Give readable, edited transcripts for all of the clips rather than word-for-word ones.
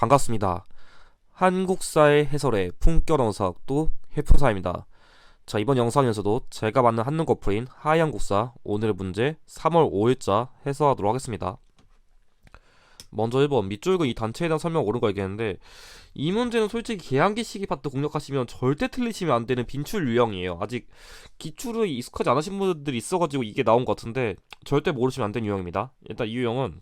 반갑습니다. 한국사의 해설의 품격 언어사학도 해fun사입니다. 자, 이번 영상에서도 제가 만든 한눈거 풀인 하얀국사 오늘의 문제 3월 5일자 해설하도록 하겠습니다. 먼저 1번 밑줄 그은 이 단체에 대한 설명 옳은 거 알겠는데, 이 문제는 솔직히 계량기 시기 파트 공략하시면 절대 틀리시면 안 되는 빈출 유형이에요. 아직 기출을 익숙하지 않으신 분들이 있어가지고 이게 나온 것 같은데 절대 모르시면 안 되는 유형입니다. 일단 이 유형은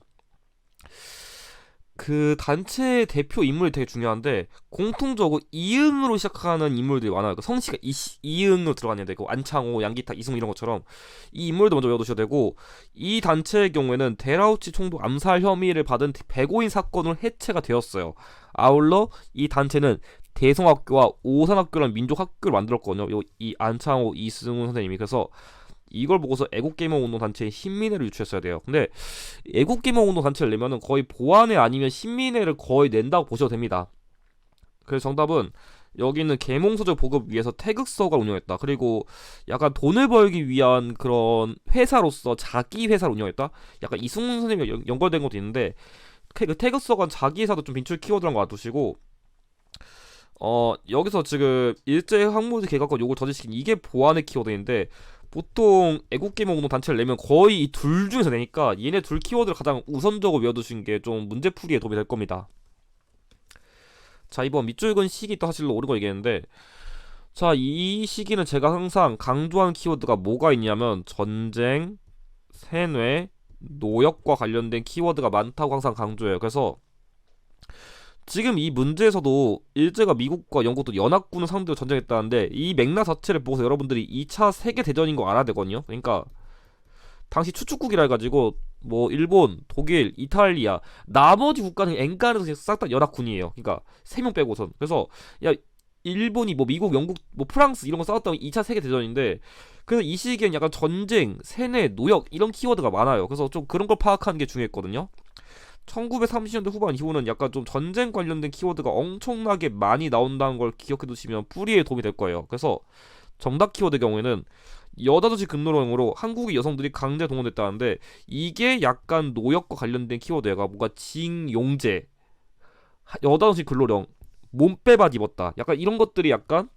그 단체의 대표 인물이 되게 중요한데, 공통적으로 이응으로 시작하는 인물들이 많아요. 그 성씨가 이응으로 들어가야 되고, 안창호, 양기탁, 이승우 이런 것처럼 이 인물도 먼저 외워두셔야 되고, 이 단체의 경우에는 데라우치 총독 암살 혐의를 받은 백오인 사건으로 해체가 되었어요. 아울러 이 단체는 대성학교와 오산학교라는 민족학교를 만들었거든요. 이 안창호, 이승우 선생님이. 그래서 이걸 보고서 애국개명운동 단체의 신민회를 유치했어야 돼요. 근데 애국개명운동 단체를 내면은 거의 보안회 아니면 신민회를 거의 낸다고 보셔도 됩니다. 그래서 정답은 여기 있는 계몽소설 보급 위해서 태극서가 운영했다. 그리고 약간 돈을 벌기 위한 그런 회사로서 자기 회사를 운영했다. 약간 이승훈 선생님이 연결된 것도 있는데, 그 태극서가 자기 회사도 좀 빈출 키워드란 거 알아두시고, 여기서 지금 일제 항모제 개각권 요걸 저지시킨 이게 보안의 키워드인데, 보통 애국개몽운동 단체를 내면 거의 이 둘 중에서 내니까 얘네 둘 키워드를 가장 우선적으로 외워두신 게 좀 문제풀이에 도움이 될 겁니다. 자, 이번 밑줄 그은 시기 또 사실로 옳은 거 얘기했는데, 자, 이 시기는 제가 항상 강조하는 키워드가 뭐가 있냐면 전쟁, 세뇌, 노역과 관련된 키워드가 많다고 항상 강조해요. 그래서 지금 이 문제에서도 일제가 미국과 영국도 연합군을 상대로 전쟁했다는데, 이 맥락 자체를 보고서 여러분들이 2차 세계대전인 거 알아야 되거든요. 그러니까 당시 추축국이라 해가지고 뭐 일본, 독일, 이탈리아 나머지 국가는 엔간해서 싹 다 연합군이에요. 그러니까 3명 빼고선. 그래서 야, 일본이 뭐 미국, 영국, 뭐 프랑스 이런 거 싸웠다면 2차 세계대전인데, 그래서 이 시기엔 약간 전쟁, 세뇌, 노역 이런 키워드가 많아요. 그래서 좀 그런 걸 파악하는 게 중요했거든요. 1930년대 후반 이후는 약간 좀 전쟁 관련된 키워드가 엄청나게 많이 나온다는 걸 기억해 두시면 뿌리에 도움이 될 거예요. 그래서 정답 키워드 경우에는 여다도시 급노령으로 한국의 여성들이 강제 동원됐다는데, 이게 약간 노역과 관련된 키워드가 뭔가 징용제, 여다도시 근로령, 몸빼바지 입었다, 약간 이런 것들이 약간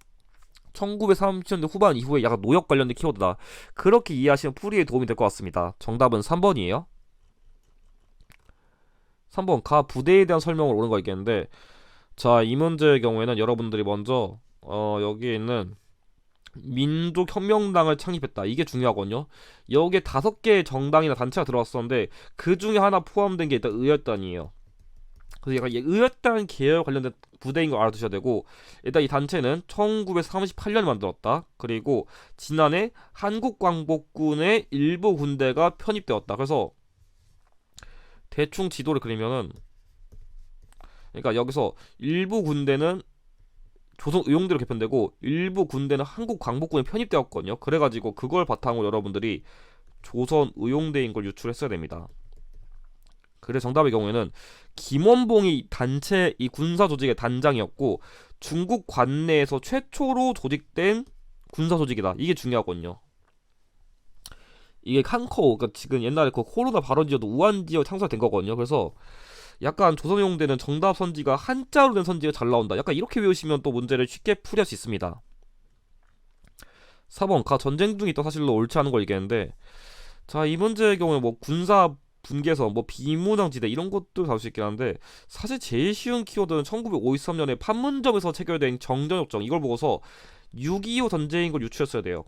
1930년대 후반 이후에 약간 노역 관련된 키워드다. 그렇게 이해하시면 풀이에 도움이 될 것 같습니다. 정답은 3번이에요. 3번 가 부대에 대한 설명을 옳은 거 있겠는데, 자, 이 문제의 경우에는 여러분들이 먼저 여기에 있는 민족혁명당을 창립했다, 이게 중요하거든요. 여기에 5개의 정당이나 단체가 들어왔었는데 그 중에 하나 포함된 게 일단 의열단이에요. 그래서 약간 의열단 계열 관련된 부대인 걸 알아두셔야 되고, 일단 이 단체는 1938년에 만들었다. 그리고 지난해 한국광복군의 일부 군대가 편입되었다. 그래서 대충 지도를 그리면은, 그러니까 여기서 일부 군대는 조선 의용대로 개편되고 일부 군대는 한국 광복군에 편입되었거든요. 그래가지고 그걸 바탕으로 여러분들이 조선 의용대인 걸 유출했어야 됩니다. 그래 정답의 경우에는 김원봉이 단체 이 군사 조직의 단장이었고, 중국 관내에서 최초로 조직된 군사 조직이다. 이게 중요하거든요. 이게 칸커, 그러니까 지금 옛날에 그 코로나 발원지어도 우한지역 창설된 거거든요. 그래서 약간 조선용대는 정답 선지가 한자로 된 선지가 잘 나온다, 약간 이렇게 외우시면 또 문제를 쉽게 풀이할 수 있습니다. 4번 가 전쟁 중이 또 사실로 옳지 않은 걸 얘기했는데, 자, 이 문제의 경우에 뭐 군사 분계선, 뭐 비무장지대 이런 것도 다룰 수 있긴 한데, 사실 제일 쉬운 키워드는 1953년에 판문점에서 체결된 정전협정, 이걸 보고서 6.25 전쟁인 걸 유추했어야 돼요.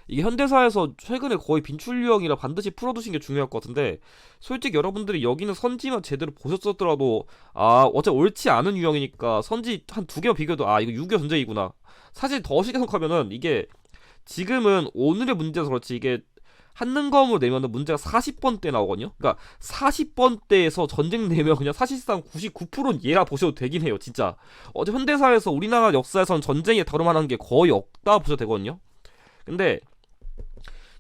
이게 현대사에서 최근에 거의 빈출 유형이라 반드시 풀어두신 게 중요할 것 같은데, 솔직히 여러분들이 여기는 선지만 제대로 보셨었더라도 어차피 옳지 않은 유형이니까 선지 한 2개만 비교해도 이거 6.25 전쟁이구나. 사실 더 쉽게 생각하면은, 이게 지금은 오늘의 문제라서 그렇지, 이게 한능검으로 내면은 문제가 40번대 나오거든요. 그러니까 40번대에서 전쟁 내면 그냥 사실상 99%는 얘라 보셔도 되긴 해요, 진짜. 어제 현대사에서 우리나라 역사에서는 전쟁에 다룰만한 게 거의 없다 보셔도 되거든요. 근데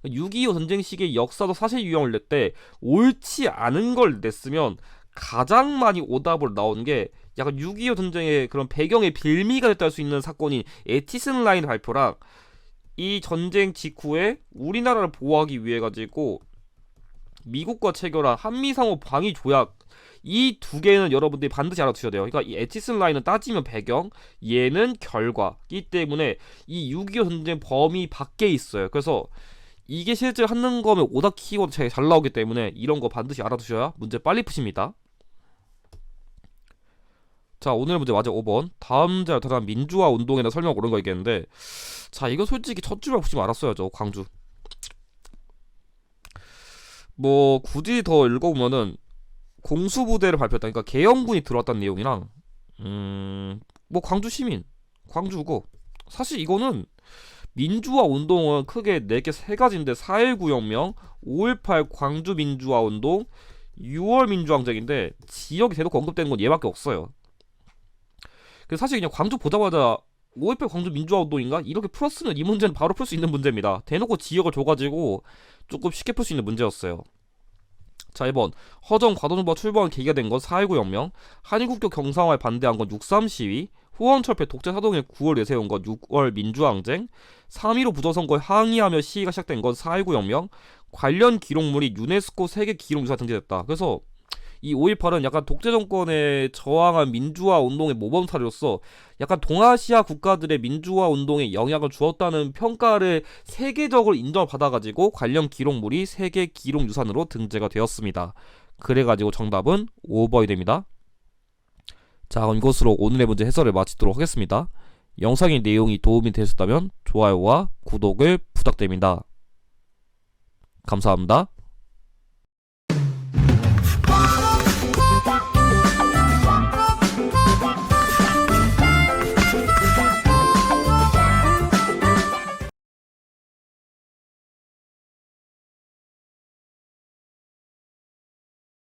6.25 전쟁 시기의 역사도 사실 유형을 낼 때 옳지 않은 걸 냈으면 가장 많이 오답으로 나온 게 약간 6.25 전쟁의 그런 배경의 빌미가 됐다 할 수 있는 사건인 에티슨 라인 발표랑, 이 전쟁 직후에 우리나라를 보호하기 위해 가지고 미국과 체결한 한미상호 방위 조약, 이 두 개는 여러분들이 반드시 알아두셔야 돼요. 그러니까 이 에치슨 라인은 따지면 배경, 얘는 결과이기 때문에 이 6.25 전쟁 범위 밖에 있어요. 그래서 이게 실제 하는 거면 오답 키워드 되게 잘 나오기 때문에 이런 거 반드시 알아두셔야 문제 빨리 푸십니다. 자, 오늘 문제 맞아 5번. 다음 자 나타난 민주화 운동에 대한 설명 옳은 거 있겠는데, 자, 이거 솔직히 첫 줄만 보시면 알았어야죠. 광주. 뭐 굳이 더 읽어보면은 공수부대를 발표했다. 그러니까 계엄군이 들어왔다는 내용이랑, 뭐 광주 시민, 광주고. 사실 이거는 민주화 운동은 크게 4개 3가지인데 4.19 혁명, 5.18 광주 민주화 운동, 6월 민주항쟁인데 지역이 대놓고 언급되는 건 얘밖에 없어요. 그래서 사실 그냥 광주 보자마자 5.18 광주 민주화 운동인가? 이렇게 풀었으면 이 문제는 바로 풀 수 있는 문제입니다. 대놓고 지역을 줘가지고 조금 쉽게 풀 수 있는 문제였어요. 자, 2번. 허정 과도정부가 출범한 계기가 된 건 4.19 혁명, 한일국교 경상화에 반대한 건 6.3 시위, 후원철폐 독재 사동일 9월 내세운 건 6월 민주항쟁, 3.15 부정선거에 항의하며 시위가 시작된 건 4.19 혁명, 관련 기록물이 유네스코 세계 기록유산 등재됐다. 그래서 이 5.18은 약간 독재 정권에 저항한 민주화 운동의 모범 사례로서 약간 동아시아 국가들의 민주화 운동에 영향을 주었다는 평가를 세계적으로 인정을 받아가지고 관련 기록물이 세계 기록유산으로 등재가 되었습니다. 그래가지고 정답은 5번이 됩니다. 자, 그럼 이것으로 오늘의 문제 해설을 마치도록 하겠습니다. 영상의 내용이 도움이 되셨다면 좋아요와 구독을 부탁드립니다. 감사합니다.